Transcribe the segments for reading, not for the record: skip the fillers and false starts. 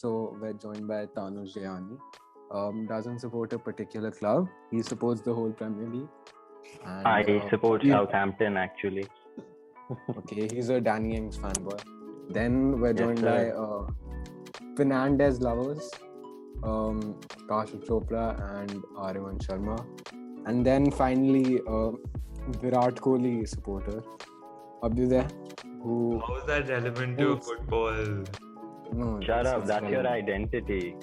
So we're joined by Tanuj Jayani. Doesn't support a particular club. He supports the whole Premier League. And I support Southampton actually. okay, he's a Danny Ings fanboy. Then we're Yes, joined sir. by Fernandez lovers, Kaushik Chopra and Aryaman Sharma. And then finally, Virat Kohli supporter, Abhyuday, who... How is that relevant to Who's- football? No, Shut it's up, that's your relevant. identity.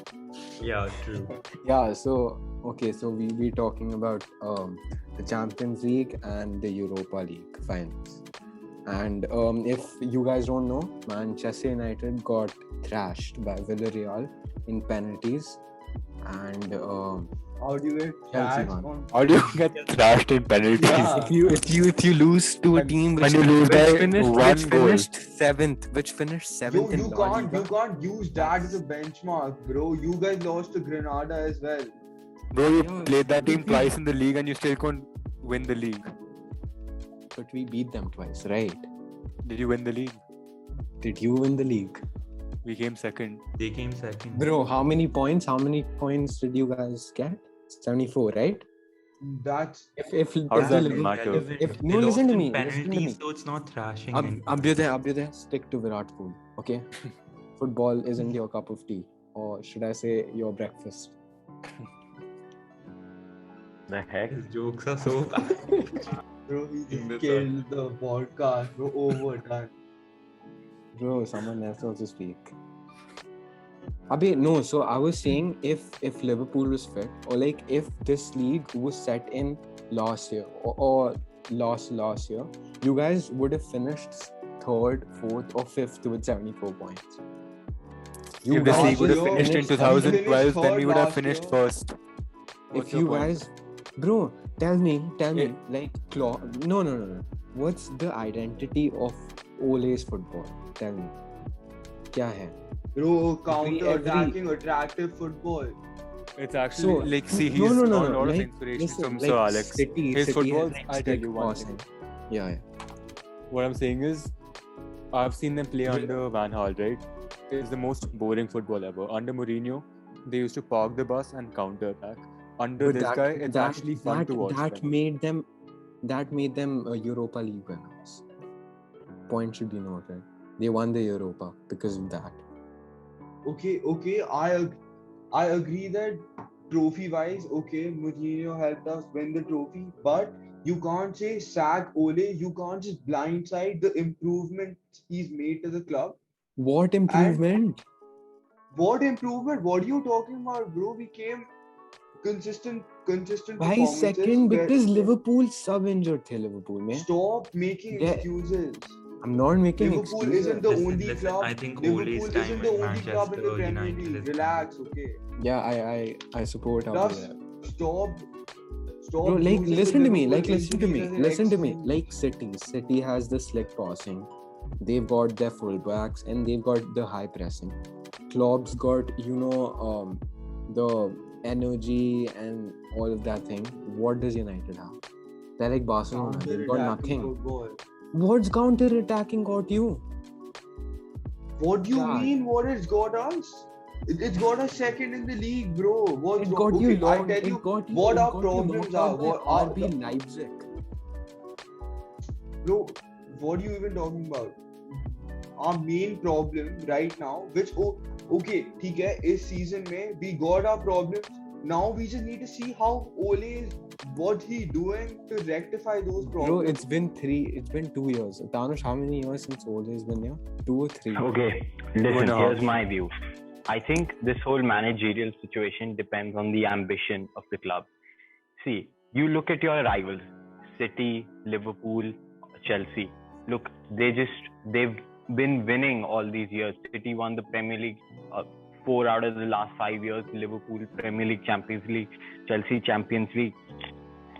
Yeah, true. Yeah, so we'll be talking about the Champions League and the Europa League finals. And if you guys don't know, Manchester United got thrashed by Villarreal in penalties, and How do you get Chelsea thrashed won. on? How do you get thrashed in penalties? Yeah. If you lose to a team When which, you lose by which one finished goal. seventh, which finished seventh in You La can't Liga. use that as a benchmark, bro. You guys lost to Granada as well. Bro, you Yeah. played that team twice in the league and you still couldn't win the league. But we beat them twice, right? Did you win the league? Did you win the league? We came second. They came second. Bro, how many points? How many points did you guys get? 74, right? That's If How does the that Liverpool- matter? if- They no, lost listen to in me, listen to penalties, me. so it's not thrashing. Abhyuday, stick to Virat Kohli, okay? Football isn't your cup of tea, or should I say your breakfast? The heck? His jokes are so bad. bro. He In the just killed the podcast. Bro, overdone. Bro, someone else also speak. No, so I was saying if Liverpool was fit, or like if this league was set in last year or last year, you guys would have finished third, fourth, or fifth with 74 points. If this guys league would have will finished in finish 2012, then we third would have last finished year. first. What's If your you point? guys, bro, tell me, Yeah. like, no. What's the identity of Ole's football? Tell me. Kya hai? Bro, counter-attacking, every- attractive football. It's actually So, like, see, he's no, drawn a lot of like, inspiration listen, from like Sir Alex. City His has, football, like, I'll tell stick you one passing. thing. Yeah. What I'm saying is, I've seen them play under Van Gaal, right? It's the most boring football ever. Under Mourinho, they used to park the bus and counter attack. Under this guy, it's actually fun to watch. That them. made them Europa League winners. Point should be noted. They won the Europa because of that. Okay, I agree that trophy-wise, okay, Mourinho helped us win the trophy, but you can't say sack Ole. You can't just blindside the improvement he's made to the club. What improvement? What improvement? What are you talking about, bro? We came consistent Why performances. second? where- Because Liverpool sub-injured the Liverpool, man. Stop making Yeah. excuses. I'm not making Liverpool excuses. isn't the Listen, only club. I think Liverpool Ole's isn't time the in only club in the Manchester Premier United League. is Relax, okay. Yeah, I support Plus, Abhyuday. stop. Bro, like, using listen the to me, Liverpool listen to me, injuries as an listen to me. excuse. Like City has the slick passing, they've got their fullbacks, and they've got the high pressing. Klopp's got the energy and all of that thing. What does United have? They're like Barcelona. They've got Counter-attacking nothing. football. What's counter-attacking got you? What do you Yeah. mean? What it's got us? It's got us second in the league, bro. What's It got okay, you I long. tell It you got you. what it our got you problems knocked are. out by What are RB Leipzig. bro? What are you even talking about? Our main problem right now, which okay, ठीक है, इस season में we got our problems. Now we just need to see how Ole is, what he doing to rectify those problems. Bro, it's been 2 years. Tanush, how many years since Ole has been here? 2 or 3? Okay, listen, and a here's half. my view. I think this whole managerial situation depends on the ambition of the club. See, you look at your rivals, City, Liverpool, Chelsea. Look, they've been winning all these years. City won the Premier League 4 out of the last 5 years. Liverpool, Premier League, Champions League, Chelsea, Champions League.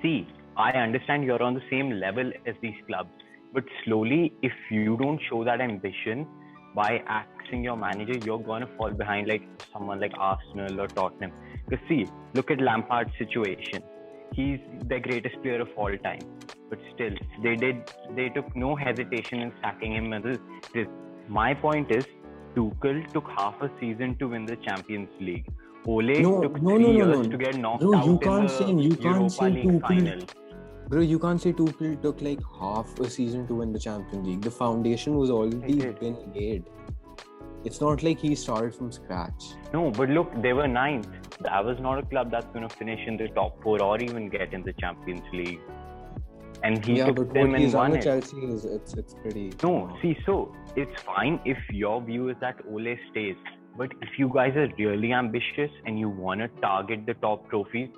See, I understand you're on the same level as these clubs. But slowly, if you don't show that ambition by axing your manager, you're going to fall behind like someone like Arsenal or Tottenham. Because see, look at Lampard's situation. He's the greatest player of all time. But still, they took no hesitation in sacking him. My point is, Tuchel took half a season to win the Champions League. Ole No, took no, 3 no, no, years no. to get knocked Bro, out you in can't say- the you can't Europa say League Tuchel- final. Bro, you can't say Tuchel took like half a season to win the Champions League. The foundation was already did. been laid. It's not like he started from scratch. No, but look, they were 9th. That was not a club that's going to finish in the top 4 or even get in the Champions League. And he Yeah, took but them what and he's done won with it. Chelsea is it's pretty. No, see, so it's fine if your view is that Ole stays. But if you guys are really ambitious and you want to target the top trophies,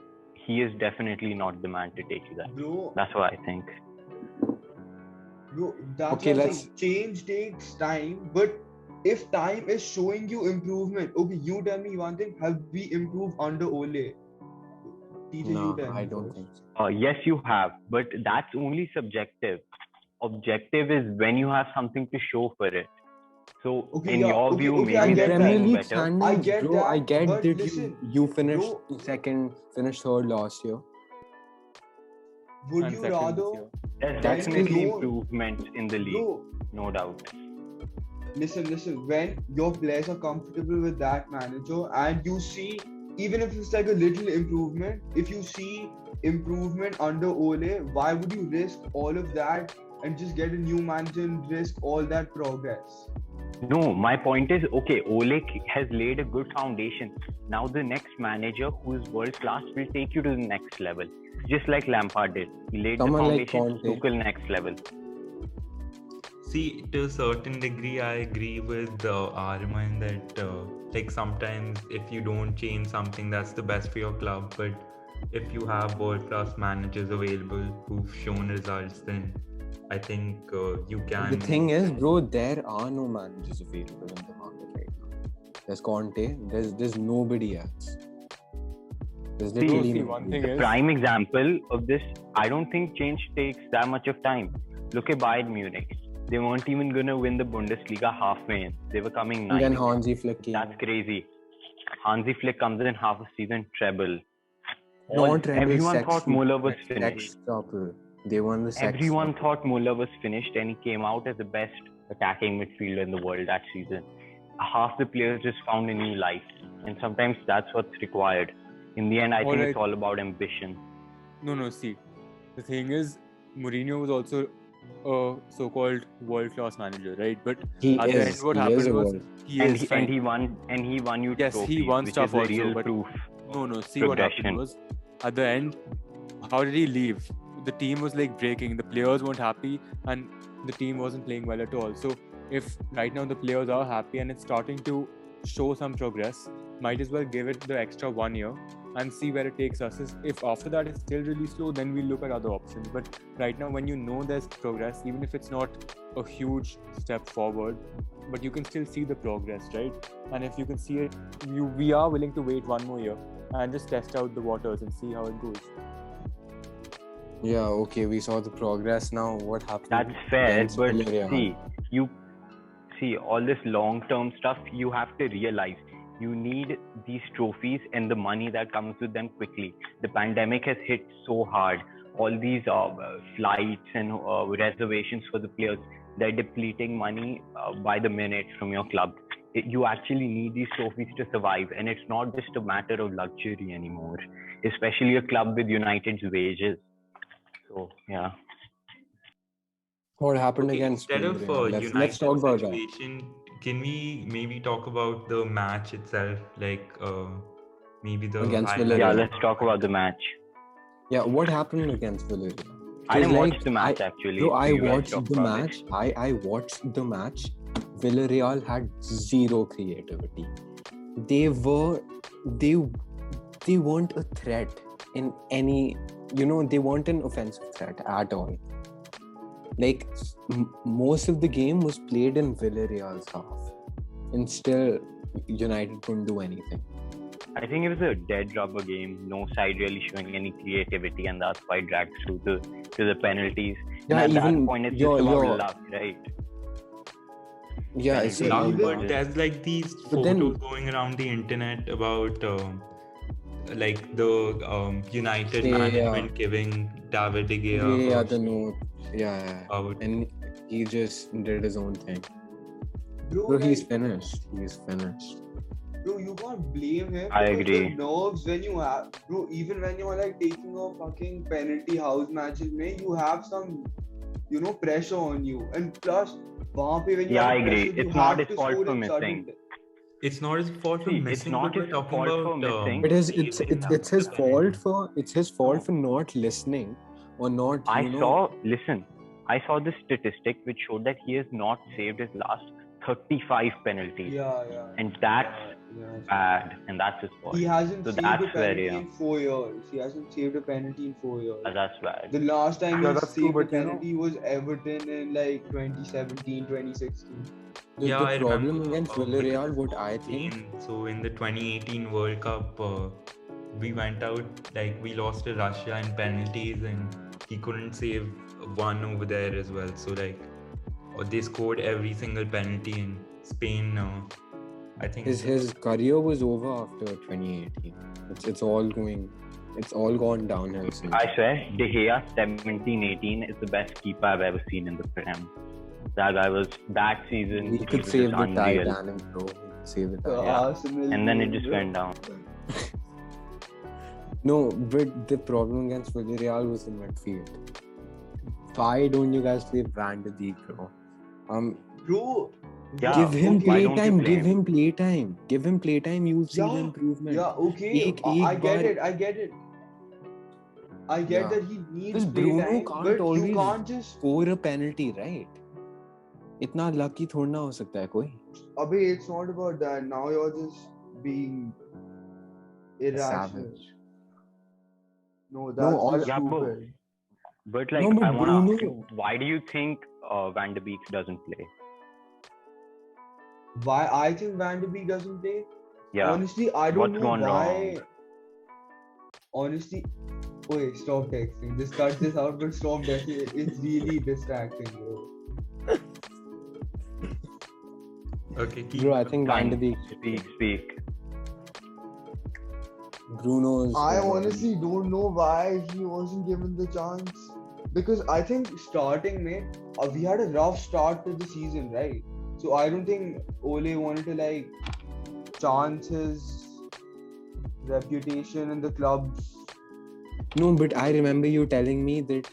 he is definitely not the man to take you there. Bro, That's what I think. that's Okay, what I'm let's- saying. Change takes time, but if time is showing you improvement, okay, you tell me one thing: have we improved under Ole? TJ, No, you tell me I don't first. think so. Yes, you have, but that's only subjective. Objective is when you have something to show for it. So, Okay, in yeah, your okay, view, okay, I maybe get they're that. Premier playing League better. standings, I get bro. I that, get but that listen, you finished bro- second, finished third last year. Would And you second this rather? year. There's That's definitely no- improvements in the league, Bro, no doubt. listen. When your players are comfortable with that manager, and you see, even if it's like a little improvement, if you see improvement under Ole, why would you risk all of that and just get a new manager and risk all that progress? No, my point is, okay, Ole has laid a good foundation. Now the next manager who is world class will take you to the next level. Just like Lampard did. He laid Someone the like foundation, Conte. Tuchel next level. See, to a certain degree, I agree with Arman that like sometimes if you don't change something, that's the best for your club. But if you have world-class managers available who've shown results, then I think you can. The thing is, bro, there are no managers available in the market right now. There's Conte. There's nobody else. There's literally see, one nobody. thing is, Prime example of this, I don't think change takes that much of time. Look at Bayern Munich. They weren't even going to win the Bundesliga halfway in. They were coming And then ninth. Hansi Flick came. That's crazy. Hansi Flick comes in half a season, treble. Not treble, Everyone thought sex- Muller was sex finished. trouble. They won the sex. Everyone thought Muller was finished and he came out as the best attacking midfielder in the world that season. Half the players just found a new life. And sometimes that's what's required. In the end, I think Alright. it's all about ambition. no, see, the thing is, Mourinho was also a so-called world-class manager, right? But He at the end, is. what He happened is a was world. he And is he, fine. and he won you Yes, he trophies, won which stuff is the also, real but- proof. No, see what happened Progression. was at the end, how did he leave? The team was like breaking, the players weren't happy, and the team wasn't playing well at all. So, if right now the players are happy and it's starting to show some progress, might as well give it the extra 1 year and see where it takes us. If after that it's still really slow, then we'll look at other options. But right now, when you know there's progress, even if it's not a huge step forward, but you can still see the progress, right? And if you can see it, we are willing to wait 1 more year and just test out the waters and see how it goes. Yeah, okay, we saw the progress now. What happened? That's fair, against but Villarreal? see all this long-term stuff. You have to realize you need these trophies and the money that comes with them quickly. The pandemic has hit so hard. All these flights and reservations for the players, they're depleting money by the minute from your club. You actually need these trophies to survive, and it's not just a matter of luxury anymore, especially a club with United's wages. So yeah. What happened Okay, against instead of Villarreal? Let's United talk about that. situation, can we maybe talk about the match itself? Like maybe the Against highlights? Villarreal. Yeah, let's talk about the match. Yeah, what happened against Villarreal? I didn't Because, watch the match actually. Bro, so I you guys watched talk the about it. match. I watched the match. Villarreal had zero creativity. They weren't a threat in any, they weren't an offensive threat at all. Like most of the game was played in Villarreal's half, and still United couldn't do anything. I think it was a dead rubber game. No side really showing any creativity, and that's why it dragged through to the penalties. Yeah, and at even that point, it's your- just about your- luck, right? Yeah, it's Yeah, Yeah, about but there's like these But then- photos going around the internet about like the United Yeah. management giving David De Gea yeah, a the note. Yeah, out. and he just did his own thing. Bro, he's finished. He's finished. Bro, you can't blame him. I because agree. The nerves when you have, bro, even when you're like taking a fucking penalty house matches, man, you have some, pressure on you. And plus, वहाँ पे when you Yeah, have I agree. pressure, you It's not have his to fault score for it missing. suddenly. It's not his fault for See, it's missing, not but we're his talking fault for about missing. But it's his the fault No. for not listening or not. Listen, I saw this statistic which showed that he has not saved his last 35 penalties. Yeah. And that's Yeah. bad. And that's his fault. He hasn't So saved that's a penalty where, in 4 years. He hasn't saved a penalty in 4 years. that's bad. The last time Yeah, he that's true, saved a but you know- penalty was Everton in like 2017, 2016. The I problem remember, against Villarreal, what I think, So in the 2018 World Cup, we went out like we lost to Russia in penalties, and he couldn't save one over there as well. So like, they scored every single penalty in Spain. I think his career was over after 2018. It's all gone downhill since. I swear, De Gea 17-18 is the best keeper I've ever seen in the Prem. That season. He could was save just the unreal. Titanic, bro. He could save the Titanic. Yeah. Arsenal And then it game, just bro. went down. No, but the problem against Villarreal was the midfield. Why don't you guys play Van de Beek, bro? Bro, Yeah, give him okay. Why don't you playtime. play Give him playtime. Give him playtime. You'll see the improvement. yeah, okay. I get it. I get Yeah. that he needs Because Bruno playtime, can't but you always can't just. score a penalty, right? इतना lucky थोड़ा ना हो सकता है कोई. Abhi, it's not about that. Now you're just being irrational. Savage. No, that's all- just Yeah, bro. stupid. But like, No, but I want to ask Bruno- you, why do you think Van de Beek doesn't play? Why I think Van de Beek doesn't play? Yeah. Honestly, I don't What's know gone why. wrong? Honestly, wait, stop texting. Just cut this out, but stop texting. It's really distracting, bro. okay. Keep Bro, I think Van de Fine. Beek. Speak. Bruno's. I honestly don't know why he wasn't given the chance. Because I think starting May, we had a rough start to the season, right? So I don't think Ole wanted to like chance his reputation in the clubs. No, but I remember you telling me that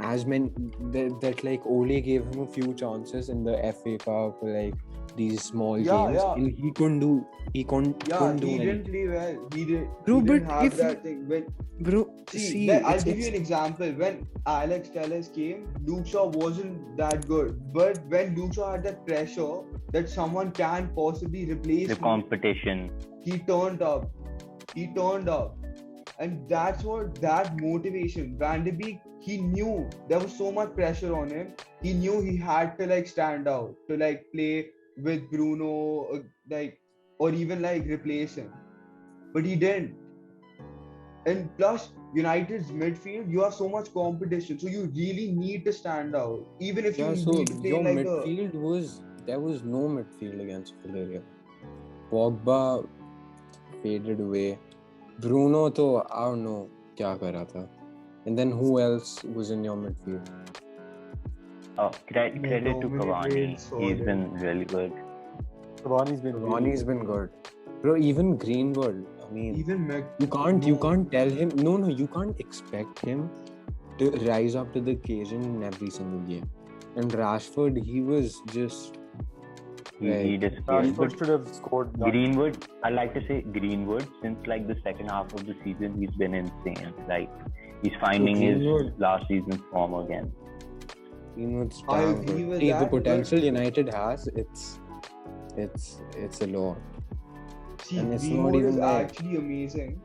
that like Ole gave him a few chances in the FA Cup, like these small games, and he couldn't do. He couldn't do He anything. didn't play well. He Bro, didn't but have if- that thing. Bro, see, I'll give you an example. When Alex Telles came, Luke Shaw wasn't that good. But when Luke Shaw had that pressure that someone can possibly replace The me, competition. he turned up. And that's what that motivation. Van de Beek, he knew there was so much pressure on him. He knew he had to like stand out, to like play with Bruno, or even like replace him. But he didn't. And plus, United's midfield, you have so much competition, so you really need to stand out. Even if you yeah. So need to play your like midfield there was no midfield against Villarreal. Pogba faded away. Bruno, though, I don't know क्या कर रहा था. And then who else was in your midfield? Credit to dominated Cavani. He's solid. been really good. Cavani's been Ronnie's been good. Bro, even Greenwood. I mean, even you can't tell him. No, you can't expect him to rise up to the occasion in every single game. And Rashford, he was just He Right. disappeared. Rashford But should have scored. that. Greenwood, I like to say Greenwood, since like the second half of the season, he's been insane. Like he's finding his Greenwood- last season's form again. Greenwood's I damn agree good. with See, that, the but- potential United has, it's a lot. See, And it's not Greenwood even is there. actually amazing.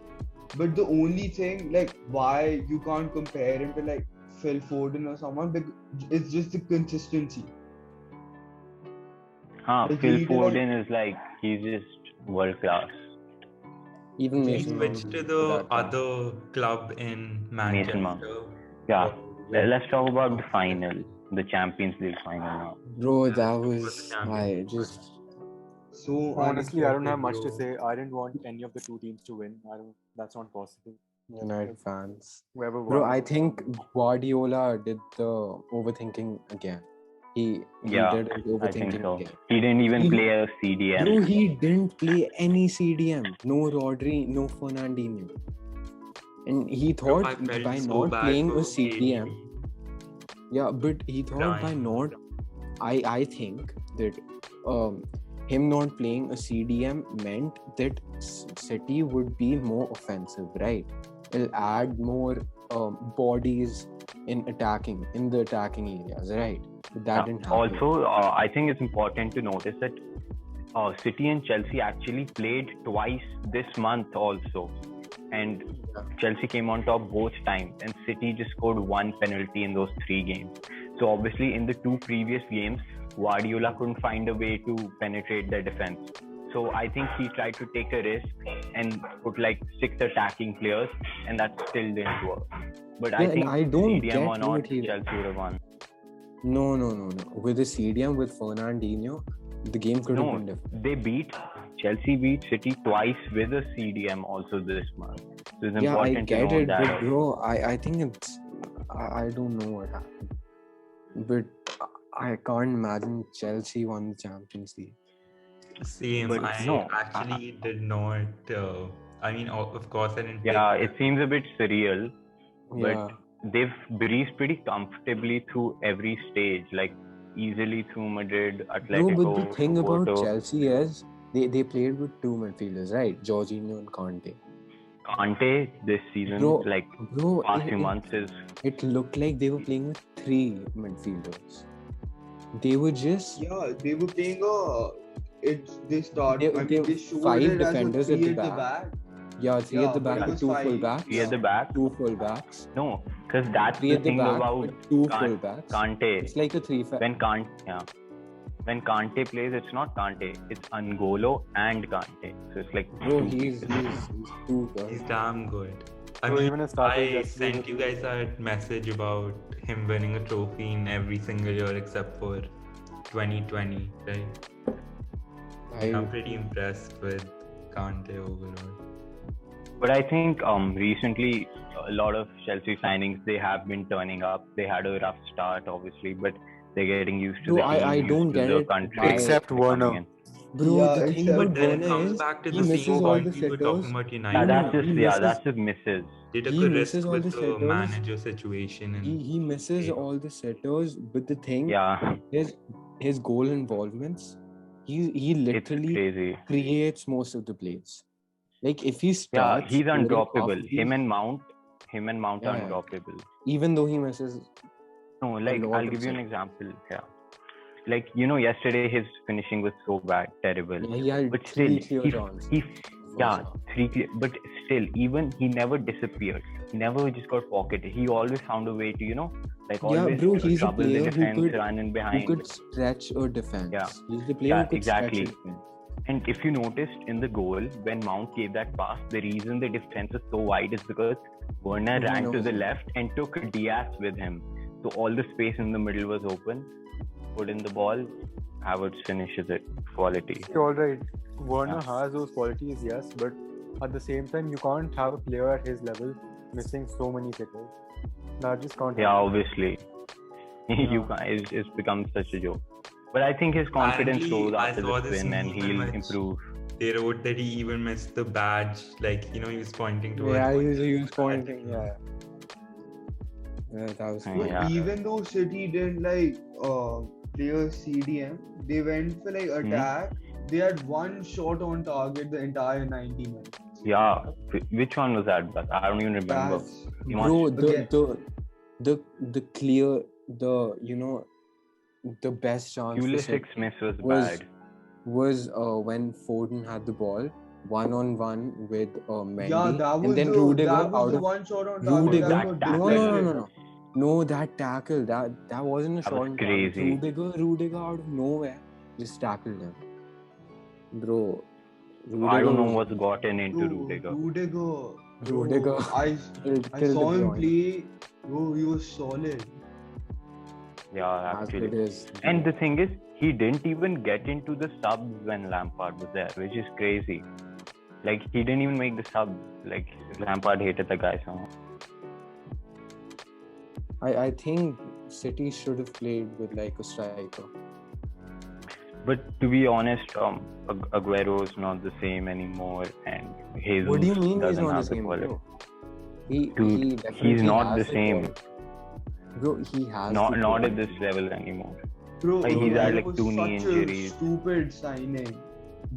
But the only thing, like, why you can't compare him to like Phil Foden or someone, because it's just the consistency. Like, Phil you need to, like- Foden is like, he's just world class. Even He Mason switched Mount to for the that time. other club in Mason Mount. Manchester. Yeah. Uh, Let's talk about the final, the Champions League final now. Bro, that was was the champion. So Honestly, I don't have much to unexpected, say. I didn't want any of the two teams to win. That's not possible. United fans. Whoever Bro, won. I think Guardiola did the overthinking again. He Yeah, didn't I think overthinking so. again. He didn't even He- play a CDM. Bro, he didn't play any CDM. No Rodri, no Fernandinho. And he Bro, thought I felt by so not bad playing for a CDM, KDB. yeah, but he thought by Crying. not, I think that him not playing a CDM meant that City would be more offensive, right? It'll add more bodies in the attacking areas, right? But that didn't happen. Also, I think it's important to notice that City and Chelsea actually played twice this month also. And Chelsea came on top both times, and City just scored one penalty in those 3 games. So obviously, in the 2 previous games, Guardiola couldn't find a way to penetrate their defense. So I think he tried to take a risk and put like 6 attacking players, and that still didn't work. But I Yeah, and think I don't CDM get or what not, he- Chelsea would have won. No. With the CDM with Fernandinho, the game could have No, been different. Chelsea beat City twice with a CDM also this month. So it's Yeah, I important to get know it, that. but bro, I think it's I don't know what happened, but I can't imagine Chelsea won the Champions League. Same. But I no, actually did not. I mean, of course, I didn't. Yeah, pick it seems a bit surreal, but Yeah, they've breezed pretty comfortably through every stage, like easily through Madrid, bro. Atletico, But the thing about Porto. Chelsea is they played with 2 midfielders, right? Jorginho and Kante. Kante this season, Bro, past few months is it looked like they were playing with 3 midfielders. They were just Yeah, they were playing they showed They five it as a defenders 3 at the at the back. back. 3 at the Yeah, but back it with was 2 5. fullbacks. 3 at the back. 2 fullbacks. No, because that's 3 the at the thing back about with 2 Kan- fullbacks. Kante. It's like a 3-5. When Kante plays, it's not Kante, it's Angolo and Kante. So it's like Bro, two he's people. too He's good. damn good. I So mean, even a starter I yesterday sent you guys a message about him winning a trophy in every single year except for 2020, right? I'm pretty impressed with Kante overall. But I think recently a lot of Chelsea signings, they have been turning up. They had a rough start, obviously, but they're getting used to Bro, the team, I used don't to get the it. country. Why- Except coming Werner. in. Bro, Yeah, the thing except- about But then it Werner comes is back to he the misses same all point the we were talking sitters. about Yeah, United. that's just misses. They took he a misses risk all with the the sitters. manager situation. And He misses all the sitters, but the thing Yeah, his goal involvements, he it's literally crazy. creates most of the plays. Like if he Yeah, starts he's scoring undroppable. half of Him these- and Mount are Yeah. undroppable. even though he misses No, lot I'll of give you an sitters. example. Yeah. Yesterday his finishing was so bad, terrible. Yeah, he had But still, 3 clear he, chances. he, First yeah, half. 3 clear. But still, even he never disappeared. He never just got pocketed. He always found a way to, Yeah, always bro, he's a trouble the player who defense, could- run in Who behind. could stretch a defense. Yeah. He's the player Yeah, who could exactly. stretch a defense. And if you noticed in the goal, when Mount gave that pass, the reason the defense was so wide is because Werner ran to knows the it. left and took Diaz with him. So all the space in the middle was open. Put in the ball, Havertz finishes it. Quality. All right, Werner Yeah. has those qualities, yes, but at the same time, you can't have a player at his level missing so many sitters. That just can't Yeah, happen. obviously. You can't, it's become such a joke. But I think his confidence Apparently, grows I after saw this this win and meme he'll which- improve. they wrote that he even missed the badge. He was pointing towards. Yeah, he was pointing. Yeah, that was Yeah. cool. But even though City didn't play a CDM, they went for attack. They had one shot on target the entire 90 minutes. Yeah. Which one was that? But I don't even remember. That's You Bro, Again. the clear the best chance for Pulisic City miss was was- bad. was when Foden had the ball 1-on-1 with Mendy, yeah, that was and then the Rudiger that was out the of one shot on target. Rudiger. that got That No, deflected. no, that tackle that wasn't a That shot was on target. crazy. Rudiger out of nowhere just tackled him, bro. Rudiger I don't know was- what's gotten into Bro, Rudiger. Rudiger. Rudiger. Bro, I till saw the him groin. play. Bro, he was solid. Yeah, As actually. good as And the thing is, he didn't even get into the subs when Lampard was there, which is crazy. He didn't even make the sub. Lampard hated the guy so much. I think City should have played with like a striker. But to be honest, Aguero is not the same anymore, and Jesus What do you mean he's doesn't not the have the same, quality. bro? Dude, definitely he's not has the same. quality. Bro, he has Not the at quality. this level anymore. Bro, Like, he's had, like, Aguero 2 was knee such a injuries. stupid signing.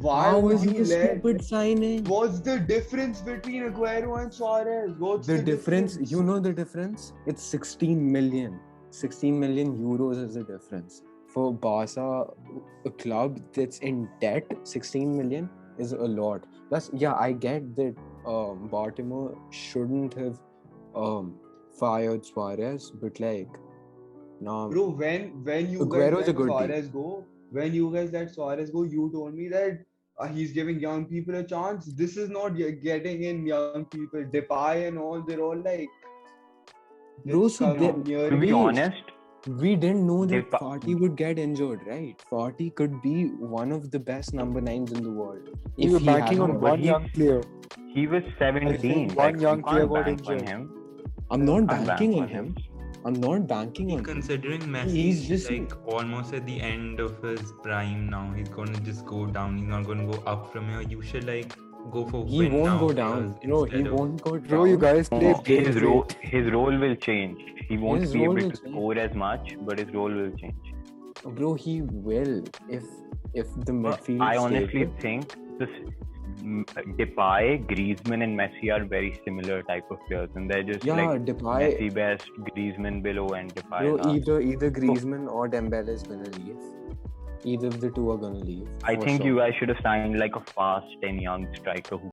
Why How would is he a let? stupid signing? What's the difference between Aguero and Suarez? What's The difference, you know the difference? It's 16 million. 16 million euros is the difference. For Barca, a club that's in debt, 16 million is a lot. Plus, yeah, I get that Baltimore shouldn't have fired Suarez, but like, no. Bro, when you Aguero guys is a let good Suarez go, when you guys let Suarez go, you told me that he's giving young people a chance. This is not getting in young people. Depay and all, they're all like. Bro, "Let's so come they- here To be and-" honest, We didn't know that Depa- Fati would get injured, right? Fati could be one of the best number 9s in the world. We if were he banking had on one. but one he- young player. he was 17. one Like, young you player can't got bank on injured. him. I'm not Can't bank banking on on him. him. I'm not banking on him. Considering Messi He's is just- like almost at the end of his prime now, he's gonna just go down. He's not gonna go up from here. You should like go for He win won't now go down. players No, he instead of- won't go down. Bro, you guys play No, game his role will change. He won't His be role able will to change. score as much, but his role will change. Bro, he will if the midfield. I is honestly stable. think this Depay, Griezmann, and Messi are very similar type of players, and they're just Yeah, like Depay. Messi best, Griezmann below, and Depay Bro, last. either Griezmann or Dembele is gonna leave. Either of the two are gonna leave. I for think sure. you guys should have signed like a fast and young striker who